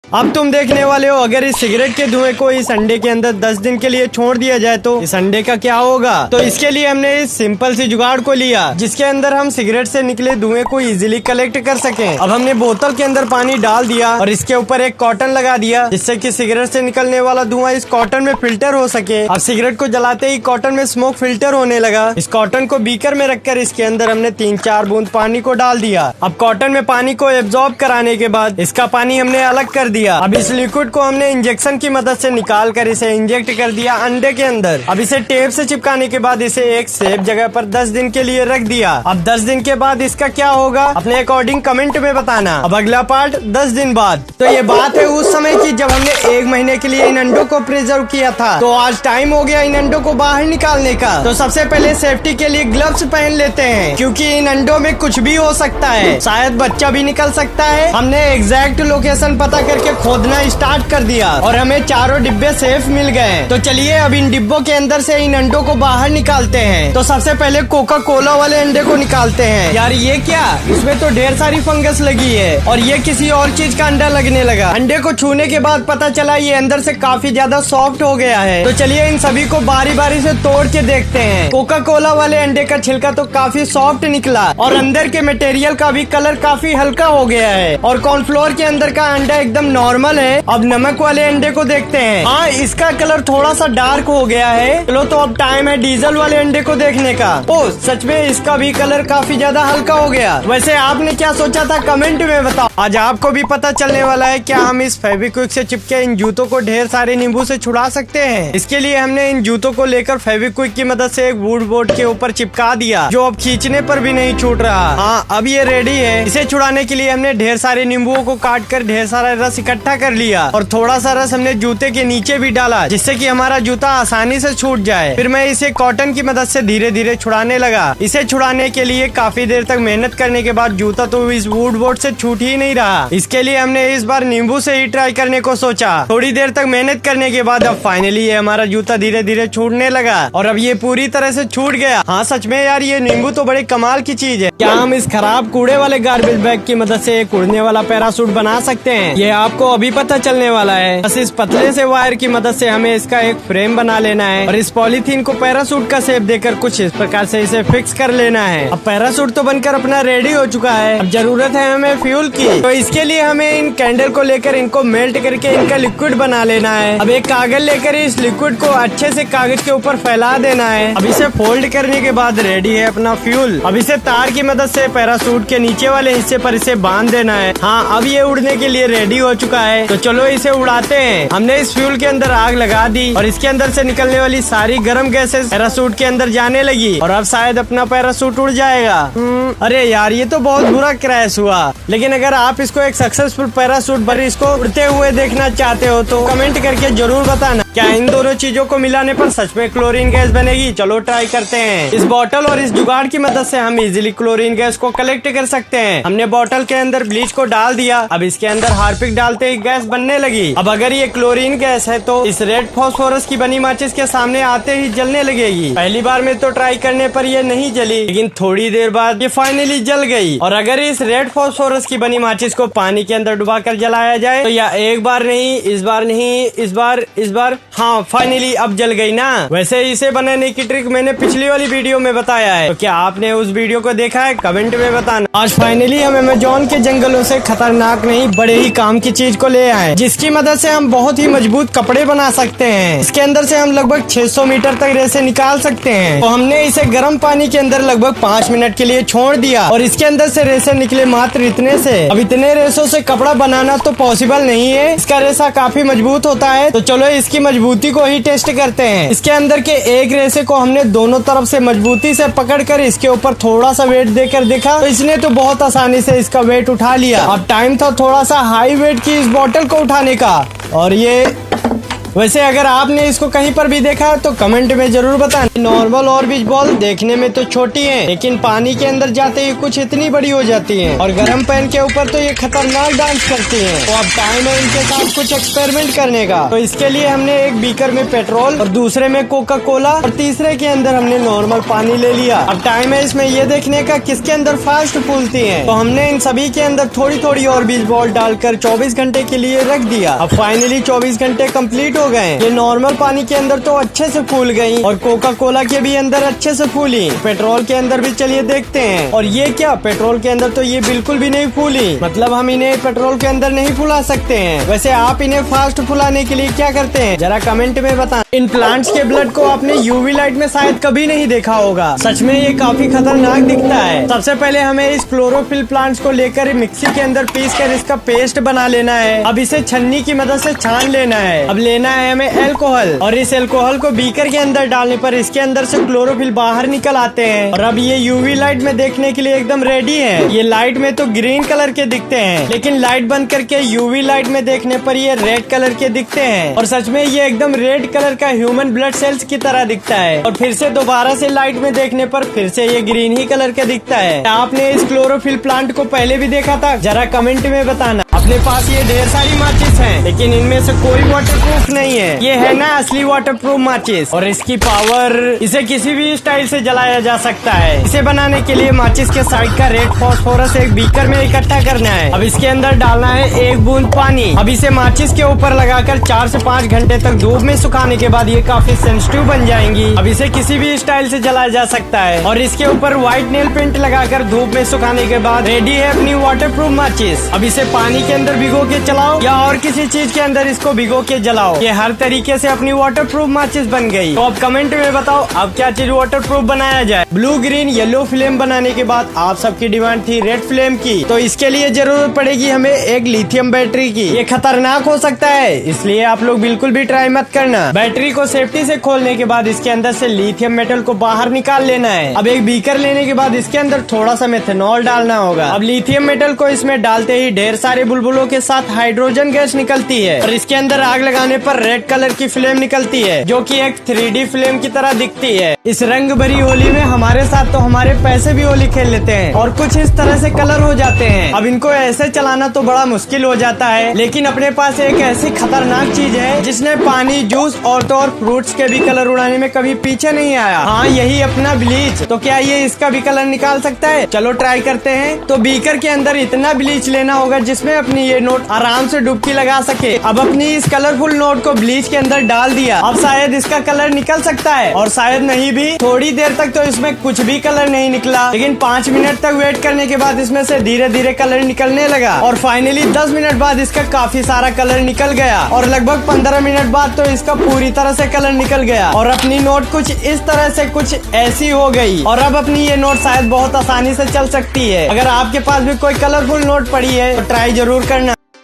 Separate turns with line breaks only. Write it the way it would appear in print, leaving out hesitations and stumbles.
अब तुम देखने वाले हो, अगर इस सिगरेट के धुएं को इस अंडे के अंदर 10 दिन के लिए छोड़ दिया जाए तो इस अंडे का क्या होगा। तो इसके लिए हमने इस सिंपल सी जुगाड़ को लिया जिसके अंदर हम सिगरेट से निकले धुएं को इजीली कलेक्ट कर सकें। अब हमने बोतल के अंदर पानी डाल दिया और इसके ऊपर एक कॉटन लगा दिया जिससे कि सिगरेट से निकलने वाला धुआं इस कॉटन में फिल्टर हो सके। अब सिगरेट को जलाते ही कॉटन में स्मोक फिल्टर होने लगा। इस कॉटन को बीकर में रखकर इसके अंदर हमने 3-4 बूंद पानी को डाल दिया। अब कॉटन में पानी को एब्जॉर्ब कराने के बाद इसका पानी हमने अलग कर दिया। अब इस लिक्विड को हमने इंजेक्शन की मदद से निकाल कर इसे इंजेक्ट कर दिया अंडे के अंदर। अब इसे टेप से चिपकाने के बाद इसे एक सेफ जगह पर 10 दिन के लिए रख दिया। अब 10 दिन के बाद इसका क्या होगा अपने अकॉर्डिंग कमेंट में बताना। अब अगला पार्ट 10 दिन बाद। तो ये बात है उस समय की जब हमने 1 महीने के लिए इन अंडों को प्रिजर्व किया था। तो आज टाइम हो गया इन अंडों को बाहर निकालने का। तो सबसे पहले सेफ्टी के लिए ग्लव्स पहन लेते हैं क्योंकि इन अंडों में कुछ भी हो सकता है, शायद बच्चा भी निकल सकता है। हमने एग्जैक्ट लोकेशन पता करके खोदना स्टार्ट कर दिया और हमें चारों डिब्बे सेफ मिल गए। तो चलिए अब इन डिब्बों के अंदर से इन अंडों को बाहर निकालते हैं। तो सबसे पहले कोका कोला वाले अंडे को निकालते हैं। यार ये क्या, इसमें तो ढेर सारी फंगस लगी है और ये किसी और चीज का अंडा लगने लगा। अंडे को छूने के बाद पता चला ये अंदर से काफी ज्यादा सॉफ्ट हो गया है। तो चलिए इन सभी को बारी बारी से तोड़ के देखते हैं। कोका कोला वाले अंडे का छिलका तो काफी सॉफ्ट निकला और अंदर के मटेरियल का भी कलर काफी हल्का हो गया है और कॉर्नफ्लोर के अंदर का अंडा एकदम नॉर्मल है। अब नमक वाले अंडे को देखते हैं। हाँ, इसका कलर थोड़ा सा डार्क हो गया है। चलो तो अब टाइम है डीजल वाले अंडे को देखने का। ओ सच में इसका भी कलर काफी ज्यादा हल्का हो गया। वैसे आपने क्या सोचा था कमेंट में बताओ। आज आपको भी पता चलने वाला है क्या हम इस फेविक्विक से चिपके इन जूतों को ढेर सारे नींबू से छुड़ा सकते हैं। इसके लिए हमने इन जूतों को लेकर फेविक्विक की मदद से एक वुड बोर्ड के ऊपर चिपका दिया जो अब खींचने पर भी नहीं छूट रहा। हाँ, अब ये रेडी है। इसे छुड़ाने के लिए हमने ढेर सारे नींबुओं को काट कर ढेर सारा रस इकट्ठा कर लिया और थोड़ा सा रस हमने जूते के नीचे भी डाला जिससे कि हमारा जूता आसानी से छूट जाए। फिर मैं इसे कॉटन की मदद से धीरे धीरे छुड़ाने लगा। इसे छुड़ाने के लिए काफी देर तक मेहनत करने के बाद जूता तो इस वुड बोर्ड से छूट ही नहीं रहा। इसके लिए हमने इस बार नींबू से ही ट्राई करने को सोचा। थोड़ी देर तक मेहनत करने के बाद अब फाइनली ये हमारा जूता धीरे धीरे छूटने लगा और अब ये पूरी तरह से छूट गया। हाँ सच में यार, ये नींबू तो बड़े कमाल की चीज है। क्या हम इस खराब कूड़े वाले गार्बेज बैग की मदद से एक उड़ने वाला पैराशूट बना सकते हैं? ये आपको अभी पता चलने वाला है। बस इस पतले से वायर की मदद से हमें इसका एक फ्रेम बना लेना है और इस पॉलीथीन को पैराशूट का शेप देकर कुछ इस प्रकार से इसे फिक्स कर लेना है। अब पैराशूट तो बनकर अपना रेडी हो चुका है। अब जरूरत है हमें फ्यूल की। तो इसके लिए हमें इन कैंडल को लेकर इनको मेल्ट करके इनका लिक्विड बना लेना है। अब एक कागज लेकर इस लिक्विड को अच्छे से कागज के ऊपर फैला देना है। अब इसे फोल्ड करने के बाद रेडी है अपना फ्यूल। अब इसे तार की मदद से पैराशूट के नीचे वाले हिस्से पर इसे बांध देना है। हाँ, अब ये उड़ने के लिए रेडी हो चुका है। तो चलो इसे उड़ाते हैं। हमने इस फ्यूल के अंदर आग लगा दी और इसके अंदर से निकलने वाली सारी गर्म गैसेस पैराशूट के अंदर जाने लगी और अब शायद अपना पैराशूट उड़ जाएगा। अरे यार, ये तो बहुत बुरा क्रैश हुआ। लेकिन अगर आप इसको एक सक्सेसफुल पैराशूट पर इसको उड़ते हुए देखना चाहते हो तो कमेंट करके जरूर बताना। क्या इन दोनों चीजों को मिलाने पर सच में क्लोरीन गैस बनेगी? चलो ट्राई करते हैं। इस बोतल और इस जुगाड़ की मदद से हम इजीली क्लोरीन गैस को कलेक्ट कर सकते हैं। हमने बोतल के अंदर ब्लीच को डाल दिया। अब इसके अंदर हार्पिक डालते ही गैस बनने लगी। अब अगर ये क्लोरीन गैस है तो इस रेड फास्फोरस की बनी माचिस के सामने आते ही जलने लगेगी। पहली बार में तो ट्राई करने पर ये नहीं जली, लेकिन थोड़ी देर बाद ये फाइनली जल गई। और अगर इस रेड फास्फोरस की बनी माचिस को पानी के अंदर डुबा कर जलाया जाए तो या एक बार नहीं, इस बार नहीं, इस बार हाँ फाइनली अब जल गई ना। वैसे इसे बनाने की ट्रिक मैंने पिछली वाली वीडियो में बताया है। तो क्या आपने उस वीडियो को देखा है? कमेंट में बताना। आज फाइनली हम अमेज़न के जंगलों से खतरनाक नहीं बड़े ही काम की चीज को ले आए जिसकी मदद से हम बहुत ही मजबूत कपड़े बना सकते हैं। इसके अंदर से हम लगभग 600 मीटर तक रेसे निकाल सकते हैं। तो हमने इसे गर्म पानी के अंदर लगभग 5 मिनट के लिए छोड़ दिया और इसके अंदर से रेसे निकले मात्र इतने से। अब इतने रेसों से कपड़ा बनाना तो पॉसिबल नहीं है। इसका रेसा काफी मजबूत होता है। तो चलो इसकी मजबूती को ही टेस्ट करते हैं। इसके अंदर के एक रेसे को हमने दोनों तरफ से मजबूती से पकड़कर इसके ऊपर थोड़ा सा वेट देकर देखा तो इसने तो बहुत आसानी से इसका वेट उठा लिया। अब टाइम था थोड़ा सा हाई वेट की इस बोतल को उठाने का और ये वैसे अगर आपने इसको कहीं पर भी देखा तो कमेंट में जरूर बताएं। नॉर्मल ऑर्बिट बॉल देखने में तो छोटी है, लेकिन पानी के अंदर जाते ही कुछ इतनी बड़ी हो जाती है और गर्म पैन के ऊपर तो ये खतरनाक डांस करती है। तो अब टाइम है इनके साथ कुछ एक्सपेरिमेंट करने का। तो इसके लिए हमने एक बीकर में पेट्रोल और दूसरे में कोका कोला और तीसरे के अंदर हमने नॉर्मल पानी ले लिया। अब टाइम है इसमें ये देखने का किसके अंदर फास्ट फूलती है। तो हमने इन सभी के अंदर थोड़ी थोड़ी ऑर्बिट बॉल डालकर 24 घंटे के लिए रख दिया। अब फाइनली 24 घंटे कंप्लीट हो गए। ये नॉर्मल पानी के अंदर तो अच्छे से फूल गई और कोका कोला के भी अंदर अच्छे से फूली। पेट्रोल के अंदर भी चलिए देखते हैं। और ये क्या, पेट्रोल के अंदर तो ये बिल्कुल भी नहीं फूली। मतलब हम इन्हें पेट्रोल के अंदर नहीं फुला सकते हैं। वैसे आप इन्हें फास्ट फुलाने के लिए क्या करते हैं जरा कमेंट में बताएं। इन प्लांट्स के ब्लड को आपने यूवी लाइट में शायद कभी नहीं देखा होगा। सच में ये काफी खतरनाक दिखता है। सबसे पहले हमें इस क्लोरोफिल प्लांट्स को लेकर मिक्सी के अंदर पीस कर इसका पेस्ट बना लेना है। अब इसे छन्नी की मदद से छान लेना है। अब लेना है हमें अल्कोहल और इस अल्कोहल को बीकर के अंदर डालने पर इसके अंदर से क्लोरोफिल बाहर निकल आते हैं। और अब ये यूवी लाइट में देखने के लिए एकदम रेडी है। ये लाइट में तो ग्रीन कलर के दिखते हैं, लेकिन लाइट बंद करके यूवी लाइट में देखने पर ये रेड कलर के दिखते हैं। और सच में ये एकदम रेड कलर का ह्यूमन ब्लड सेल्स की तरह दिखता है। और फिर से दोबारा से लाइट में देखने पर फिर से ये ग्रीन ही कलर के दिखता है। आपने इस क्लोरोफिल प्लांट को पहले भी देखा था जरा कमेंट में बताना। अपने पास ये ढेर सारी माचिस हैं, लेकिन इनमें से कोई वाटरप्रूफ नहीं है। ये है ना असली वाटरप्रूफ माचिस और इसकी पावर, इसे किसी भी स्टाइल से जलाया जा सकता है। इसे बनाने के लिए माचिस के साइड का रेड फास्फोरस एक बीकर में इकट्ठा करना है। अब इसके अंदर डालना है 1 बूंद पानी। अब इसे माचिस के ऊपर लगाकर 4 से 5 घंटे तक धूप में सुखाने के बाद ये काफी सेंसिटिव बन जाएंगी। अब इसे किसी भी स्टाइल से जलाया जा सकता है। और इसके ऊपर व्हाइट नेल पेंट लगाकर धूप में सुखाने के बाद रेडी है अपनी वाटरप्रूफ माचिस। अब इसे पानी के अंदर भिगो के चलाओ या और किसी चीज के अंदर इसको भिगो के जलाओ। ये हर तरीके से अपनी वाटरप्रूफ माचिस बन गई। तो अब कमेंट में बताओ अब क्या चीज वाटरप्रूफ बनाया जाए। ब्लू, ग्रीन, येलो फ्लेम बनाने के बाद आप सबकी डिमांड थी रेड फ्लेम की। तो इसके लिए जरूरत पड़ेगी हमें एक लिथियम बैटरी की। ये खतरनाक हो सकता है, इसलिए आप लोग बिल्कुल भी ट्राई मत करना। बैटरी को सेफ्टी से खोलने के बाद इसके अंदर से लिथियम मेटल को बाहर निकाल लेना है। अब एक बीकर लेने के बाद इसके अंदर थोड़ा सा मेथनॉल डालना होगा। अब लिथियम मेटल को इसमें डालते ही ढेर सारे बुलबुलों के साथ हाइड्रोजन गैस निकलती है और इसके अंदर आग लगाने पर रेड कलर की फ्लेम निकलती है, जो कि एक 3D फ्लेम की तरह दिखती है। इस रंग भरी होली में हमारे साथ तो हमारे पैसे भी होली खेल लेते हैं और कुछ इस तरह से कलर हो जाते हैं। अब इनको ऐसे चलाना तो बड़ा मुश्किल हो जाता है, लेकिन अपने पास एक ऐसी खतरनाक चीज है जिसने पानी, जूस और तो और फ्रूट्स के भी कलर उड़ाने में कभी पीछे नहीं आया। हाँ, यही अपना ब्लीच। तो क्या ये इसका भी कलर निकाल सकता है? चलो ट्राई करते हैं। तो बीकर के अंदर इतना ब्लीच लेना होगा जिसमें अपनी ये नोट आराम से डुबकी लगा सके। अब अपनी इस कलरफुल नोट को ब्लीच के अंदर डाल दिया। अब शायद इसका कलर निकल सकता है और शायद नहीं भी। थोड़ी देर तक तो इसमें कुछ भी कलर नहीं निकला, लेकिन 5 मिनट तक वेट करने के बाद इसमें से धीरे धीरे कलर निकलने लगा और फाइनली 10 मिनट बाद इसका काफी सारा कलर निकल गया और लगभग 15 मिनट बाद तो इसका पूरी तरह से कलर निकल गया और अपनी नोट कुछ इस तरह से कुछ ऐसी हो गई। और अब अपनी ये नोट शायद बहुत आसानी से चल सकती है। अगर आपके पास भी कोई कलरफुल नोट पड़ी है तो ट्राई जरूर करना।